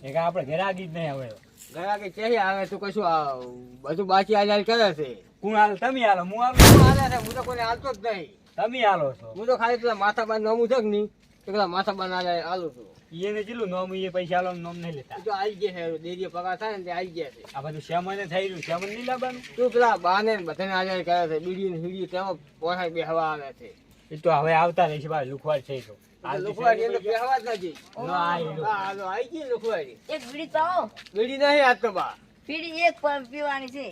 એક આપણે ઘરાગી જ નહીં આવે. ઘરાકી ચેહી આવે તું કશું બધું બાકી આજાર કરે છે. કોણ હાલ? તમે હાલો. હું હાલ. હું હાલે છે, હું તો કોઈને હાલતો જ નહીં. તમે હાલો છો. હું તો ખાલી પેલા માથાબાન નોમું છે કે નહીં, તો પેલા માથાબાન હાલું છું. એને કેટલું નોમ, એ પૈસા આલો નોમ નહીં લેતા. તું તો આવી ગયા છે, ડેરીએ પગાર થાય ને તે આવી ગયા છે. આ બધું શ્યામને થઈ રહ્યું, શ્યામન નહીં લાવવાનું. તું પેલા બાને બધાને આજાર કરે છે, બીડી ને હીડી તેમાં પોસાય બે હવા આવે છે. એ તો હવે આવતા રહેશે ભાઈ, લુખવાડ છે તો. લુખવાડી એટલે બેહવા જ નથી. ના, આ ઈ હા, હાલો, આવી ગઈ લુખવાડી. એક બીડી પાવો. બીડી નહીં આજ તો બા. બીડી એક પણ પીવાની છે.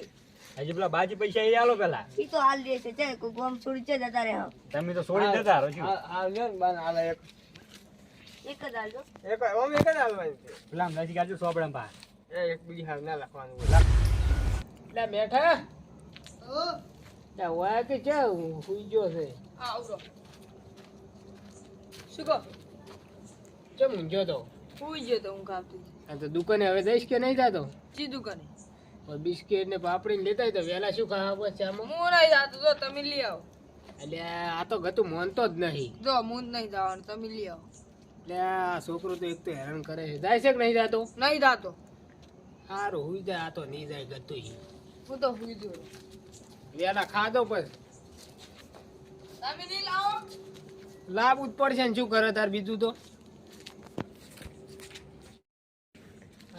હજી પેલા બાજી પૈસા એ આલો પેલા. ઈ તો હાલ દે છે. ચાલ કોઈ ગોમ છોડી છે જતા રહે. તમે તો છોડી દેતા રહો છો. આ લ્યો ને બાને હાલે એક. એક જ હાલજો. ઓમ એક જ હાલવાની છે. પેલા નજીક આજુ સોપડા પાસે. એક બીજી હાલ ના લખવાનું હોય. એટલે બેઠા વાય કે છે હુઈ ગયો છે. શું કહો? ચમ ઊંઘ્યો તો? સુઈ ગયો તો હું કાપતી આ તો દુકાને હવે જઈશ કે નહીં જાતો? ચી દુકાને? બિસ્કિટ ને પાપડી ને લેતા તો વેલા શું ખાવા બસ આમાં? હું નહીં જાતો, જો તમે લઈ આવો. એટલે આ તો ગતું માનતો જ નહીં. જો હું જ નહીં જવાનું, તમે લઈ આવો. એટલે આ છોકરો તો એક તો હેરાન કરે છે. જાય છે કે નહીં જાતો? નહીં જાતો. સારું હુઈ જાય, આ તો નહીં જાય ગતું. હું તો સુઈ ગયો. વેલા ખાધો પછી તમે લઈ લાવો. લાવવું જ પડશે ને, શું કરે તાર બીજું તો.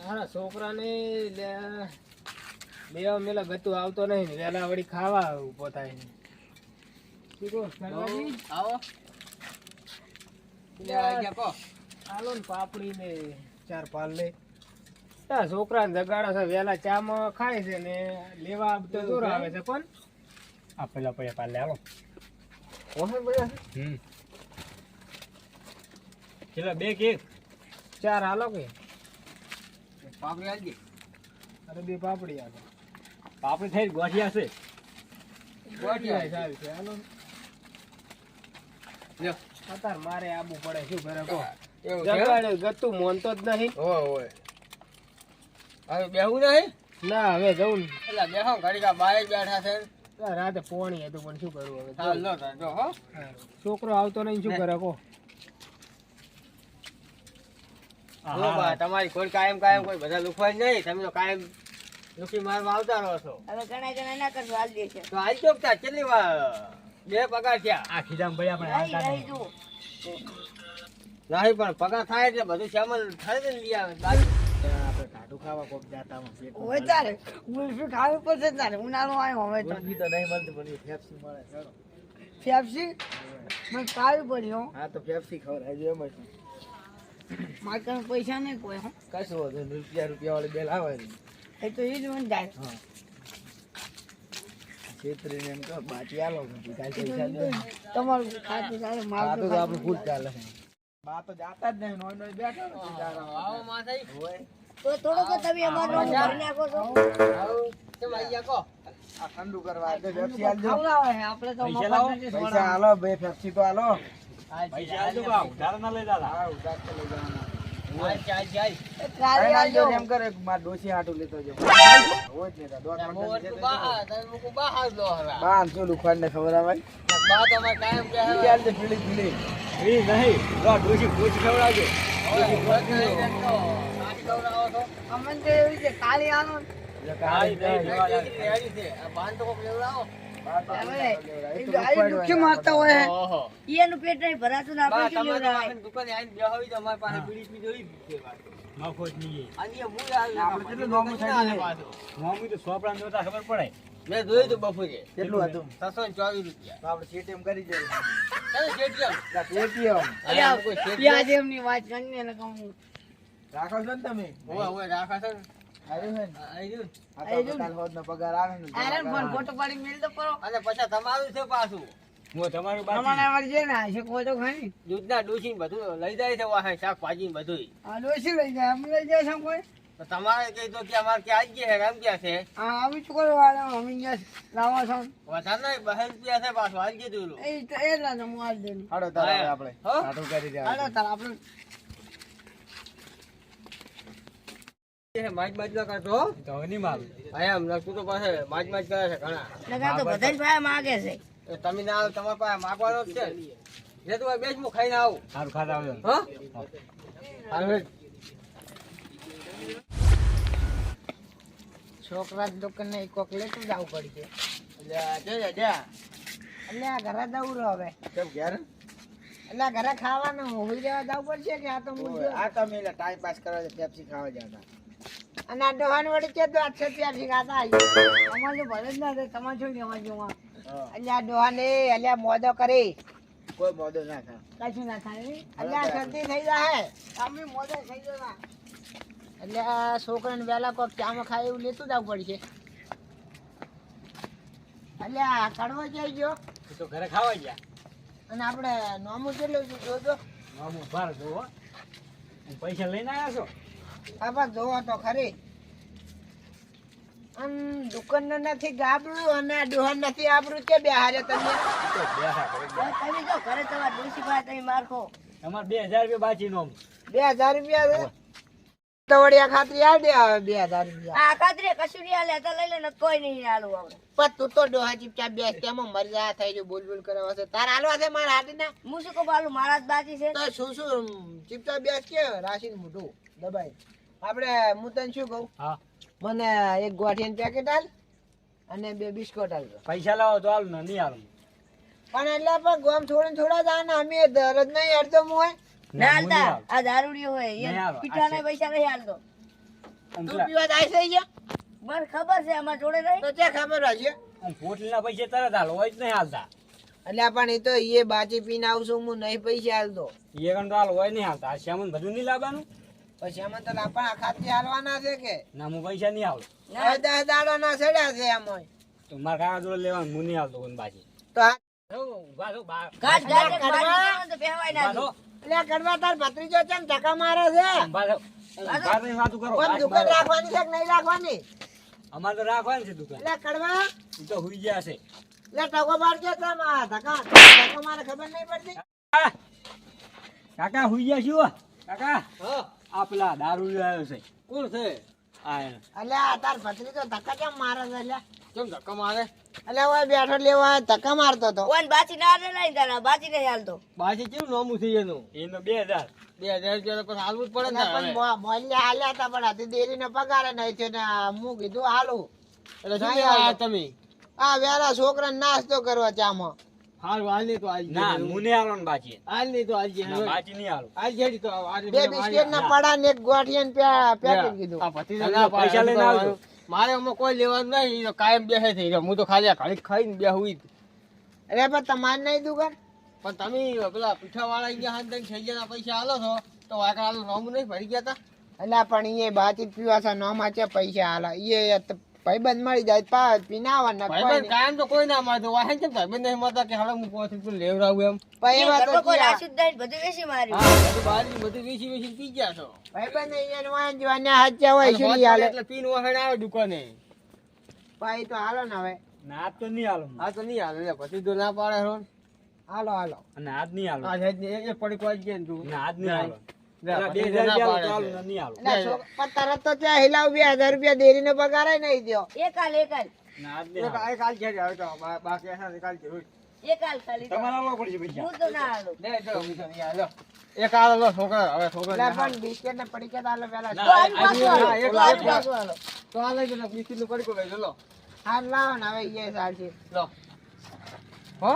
હારા છોકરાને લેવા મેલા ગતું આવતો નહીં ને વેલા વળી ખાવા ઉભો થાય ને. શું કહો સરવાજી? આવો. હાલો ને પાપડી ને 4 પાલ લે. આ છોકરાને જગાડે છે, વેલા ચામાં ખાય છે ને લેવા તો દૂર આવે છે. પણ આ પેલા પૈસા પાલે આલો. ઓહે બધા કેટલા? 2 કે 4 હાલો કે પાપડી આલજે. અરે 2 પાપડી આવે. પાપડી થઈ ગોઠિયા છે. ગોઠિયા સારી છે. હાલો લ્યો. અત્યારે મારે આબુ પડે, શું કરે કહો. જગાડે ગતું મોનતો જ નહીં. ઓય હવે બેહું નહીં. ના હવે જવું ને. એટલે બેહો ઘડીકા બારે બેઠા છે. રાતે પોણી હતું પણ શું કરવું હવે. હાલ લો જો હો. છોકરો આવતો નહીં, શું કરે કહો. જો બા તમારી કોઈ કાયમ કોઈ બધા લુખવાય નહીં. તમે તો કાયમ લુખી મારવા આવતા રહો છો. હવે ઘણા ના કરશો, હાલ દે છે. તો આજ ચોકતા કેટલી વાર 2 પગાર થયા. આ ખીજામ ભાઈ આપણે રહી રહી જુઓ. નહીં પણ પગાર થાય એટલે બધું સામાન થાય ને લઈ આવે. આપણે કાઢું ખાવા કોક જાતા હવે તારે ગુલ્ફી ખાવી પડશે તારે. ઉનાળો આવ્યો હવે તો. તો નહીં મળતું પણ ફેફસી મળે. ચલો ફેફસી મને ખાવી પડી હો. હા તો ફેફસી ખવડાવજો એમ જ. મારે કને પૈસા નહીં કોઈ હો. કશું વધુ રૂપિયા વાળી બેલ આવે ને એ તો એ જ મને જાય. છેતરીને એમ કહો બાકી આલો તમારું ખાતું ચાલે, મારું તો આપણું ફૂલ ચાલે. બા તો જાતા જ નહીં, નોય નોય બેઠો આવો માથાઈ હોય તો થોડોક તમે અમારો ભરી નાખો છો. આવો કેમ આઈ ગયા કો આ ઠંડુ કરવા દે ફેફસી આલજો. ખવડાવે છે, આપણે તો મફત નથી પૈસા છોડવાના. આલો બે ફેફસી તો આલો. પૈસા આલજો બા ઉધાર ના લઈ દાદા. હા ઉધાર તો લઈ જવાના. કાલે આવજો. એમ કરે માર ડોસી હાટું લેતો જો હોય જ ને દોત મંડળ બા જો લુખવાડ ને ખબર આવે બા તો અમાર કાયમ કે હે યાર પીળી પીળી ઈ નહીં જો ડોસી પૂછ ખવડાવજો ડોસી પૂછ ખવડાવો તો અમને તો એવી છે કાલે આનો એટલે કાઈ રેડી છે આ બાન તો કોક લેવડાવો દુઃખી મારતા હોય હે. એનું પેટ નહીં ભરાતું ને આપણે શું લેવડાવે? દુકાને આવીને બેહાવી તો અમારી પાસે બીડી પી જોઈ છે નફો જ નહીં અને હું આપણે કેટલું નોમું થાય નોમું તો સોપડા જોતા ખબર પડે. મેં જોયું તો બપોરે કેટલું હતું 724 રૂપિયા. તો આપણે સેટીએમ કરી જઈએ. સેટીએમ અલ્યા, પ્યાજ એમની વાત કરીને એને કહું. રાખો છો ને તમે? ઓય રાખા છો ને. આવ્યું છે ને? આવ્યું. આ તો કાલ હોદનો પગાર આવે ને. અરે પણ ફોટો પાડી મેલ તો કરો. અને પછી તમારું છે પાછું. હું તમારું તમારે અમારે છે ને છે કોઈ તો ખાની. દૂધના ડોસી બધું લઈ જાય છે વાહે શાકભાજી ને બધું. આ ડોસી લઈ જાય, અમે લઈ જાય છે કોઈ. તો તમારે કઈ તો કે અમારે ક્યાં આવી ગયા છે એમ ક્યાં છે હા અમે શું કરવા અમે અહીંયા લાવો છો. વધારે નહીં 2 રૂપિયા છે પાછું હાલ કીધું. એ તો એ જ હું આજ દઉં. હાડો તારે આપણે કાઢું કરી દે. હાલો તાર આપણે માજ માજ ના કરતો તો નહીં મારું આયા એમ તું તો પાસે માજ માજ કરે છે ઘણા લગા તો બધા જ ભાઈ માગે છે. તમે ના આવો તમારા પાસે માગવાનો જ છે જે તું બેસ હું ખાઈને આવું સારું ખાતા આવજો હા હાલ છોકરા દુકાને કોક લેતું જવું પડશે. એટલે આ ઘરે જવું રહ્યો હવે. કેમ ઘેર એટલે આ ઘરે ખાવાનું હોઈ જવા જવું પડશે કે આ તો મૂંઝ્યો. આ તમે ટાઈમ પાસ કરવા પેપ્સી ખાવા જતા. અને આ ડોહાન વળી કે તો 800 રૂપિયા ભેગાતા અમારે તો ભલે જ ના થાય તમારે શું કહેવા જોવા. એટલે આ ડોહાને એટલે મોદો કરી કોઈ મોદો ના થાય. કશું ના થાય નહીં. એટલે આ શરદી થઈ જાય અમે મોદો થઈ જવા. એટલે આ છોકરાને વહેલા કોક ચામાં ખાય એવું લેતું જવું પડશે. એટલે આ કડવો જઈ ગયો એ તો ઘરે ખાવા ગયા. અને આપણે નોમું કેટલું છે જોજો. મામું બાર જોવો. પૈસા લઈને આવ્યા છો? બાપા જોવો તો ખરી. દુકાન નથી ગાબડું અને ડોહન નથી આબરું કે બે હારે તમે તમે જો ઘરે તમારા ડોશી પાસે તમે મારખો. તમારે 2000 રૂપિયા બાકી નો 2000 રૂપિયા છે તો વડિયા ખાતરી આલ દે હવે 2000 રૂપિયા. આ ખાતરી કશું નહીં હાલે તો લઈ લે ને કોઈ નહીં હાલું આપણે. પણ તું તો ડોહા ચીપચાપ બેસ તેમાં મરજા થઈ જો બોલ બોલ કરવા છે તાર હાલવા છે મારા હાથી ના. હું શું કહું બાલું મારા જ બાકી છે. તો શું ચીપચાપ બેસ કે રાશિન મોઢું દબાઈ. આપણે હું તને શું કહું હા મને એક ગોઠિયાનું પેકેટ આલ અને 2 બિસ્કુટ આલ. પૈસા લાવો તો હાલ ને નહીં હાલ. પણ એટલે પણ ગોમ થોડા જાય ને અમે દરજ નહીં અડધો હોય. ના હાલતા આ દારૂડિયો હોય નહીં એ હાલો. પીટાના પૈસા નહીં હાલતો. તું પીવા જાય છે અહીંયા? મને ખબર છે અમારા જોડે નહીં. તો ત્યાં ખબર હશે. પોટલીના પૈસા તરત હાલો હોય જ નહીં હાલતા. એટલે પણ એ તો એ બાજી પીને આવશું હું નહીં પૈસા હાલતો. એ ગણ તો હાલ હોય નહીં હાલતા. આ શ્યામન બધું નહીં લાવવાનું. પછી અમે તો લાપણ ખાતી હાલવાના છે કે ના હું પૈસા નહીં હાલું. 10 દાડો ના સડ્યા છે એમ. તો મારા કાકા જોડે લેવાનું હું નહીં હાલતો કોઈ બાકી. તો ઉભા થો બહાર. ઘાટ ઘાટ કડવા. બાજી જવાનું તો બેહવાય ના ઉભા થો. એટલે કડવા તાર ભત્રીજો છે ને ધક્કા મારે છે. ઉભા થો. બહાર નહીં વાતું કરો. પણ દુકાન રાખવાની છે કે નહીં રાખવાની? અમારે તો રાખવાની છે દુકાન. એટલે કડવા એ તો હુઈ ગયા છે. એટલે ટકો મારજે તમે ધક્કો મારે ખબર નહીં પડતી. આ, કાકા હુઈ ગયા શું? કાકા આ પેલા દારૂ આવ્યો છે. કોણ છે? આ એને. એટલે આ તાર ભત્રીજો ધક્કા કેમ મારે છે? એટલે કેમ ધક્કા મારે? એટલે હવે બેઠો લેવા ધક્કા મારતો હતો. ઓન બાજી ના રે લઈ જાના બાજી નહીં હાલતો. બાજી કેવું નોમું છે એનું? એનો 2000 રૂપિયા પછી હાલવું જ પડે ને. એટલે પણ મોલ્લે હાલ્યા હતા પણ હતી દેરીને પગારે નહીં થયો ને હું કીધું હાલું. એટલે શું લેવા તમે? આ વેલા છોકરાને નાસ્તો કરવા ચામાં. હાલ નહીં તો આજ ના મુને આલો ને બાજી હાલ નહીં તો આજ બાજી નહીં આલો આજ જેડી તો 2 બિસ્કિટ ના પડા ને એક ગોઠિયાનું પેકેટ કીધું. આ ભતીજા પૈસા લઈને આવજો. મારે આમાં કોઈ લેવાનું નહીં. તો કાયમ બેસે થઈ રહ્યો. હું તો ખાલી આ ઘડી ખાઈને બેહું. અરે પણ તમારે નહીં દુકાન? પણ તમે પેલા પીઠા વાળા ગયા હાથ દઈને થઈ ગયા પૈસા આલો છો તો વાકડા આલો નોમ નહીં ભરી ગયા તા. એટલે પણ એ બાતી પીવા છે નોમાં છે પૈસા હાલા એ ભાઈબંધ મળી જાય પા પીને આવવાના. ભાઈબંધ કાયમ તો કોઈ ના મારતો વાહન કેમ ભાઈબંધ નહીં મારતા કે હાલો હું પોથી લેવરાવું એમ. પછી એમાં તો કોઈ ક્યાં? રાશિદ દઈને બધું વેચી માર્યું. હા બધું બારી બધું વેચી પી ગયા છો. ભાઈબંધ અહીંયા વાંચ જોવાના હાચા હોય શું ઈ હાલે. એટલે પીન વાહન આવે દુકાને. ભાઈ તો હાલો ને હવે. ના તો નહીં હાલો. આ તો નહીં હાલો. એટલે પછી તો ના પાડે હો. હાલો હાલો. અને આજ નહીં હાલો. આજ એક પડી કોઈ જ તું. ના આજ નહીં હાલો. 2000 રૂપિયા હાલો નહીં હાલો. પણ તરત તો ત્યાં હિલાવ 2000 રૂપિયા દેરીનો પગાર નહીં દ્યો. એક હાલ ના આજ નહીં હાલો. કાલ છે આવે તો બાકી એના કાલ છે. એક હાલ ખાલી તો. તમારે આવવા પડશે પૈસા. હું તો ના હાલું. લે જો મિશન હાલો. એક હાલો લો છોકરા હવે છોકરા. એટલે પણ બિસ્કિટ ને પડી ગયા હાલો પેલા. તો આજુ બાજુ હાલો. તો આજુ બાજુ હાલો. તો આ લઈ લો મિશન નું પડી ગયો લો. હાલ લાવો ને હવે એ ચાલશે. લો. હો?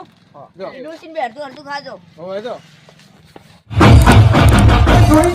જો. ડોશીને બે અડધું અડધું ખાજો. હવે જો. Soy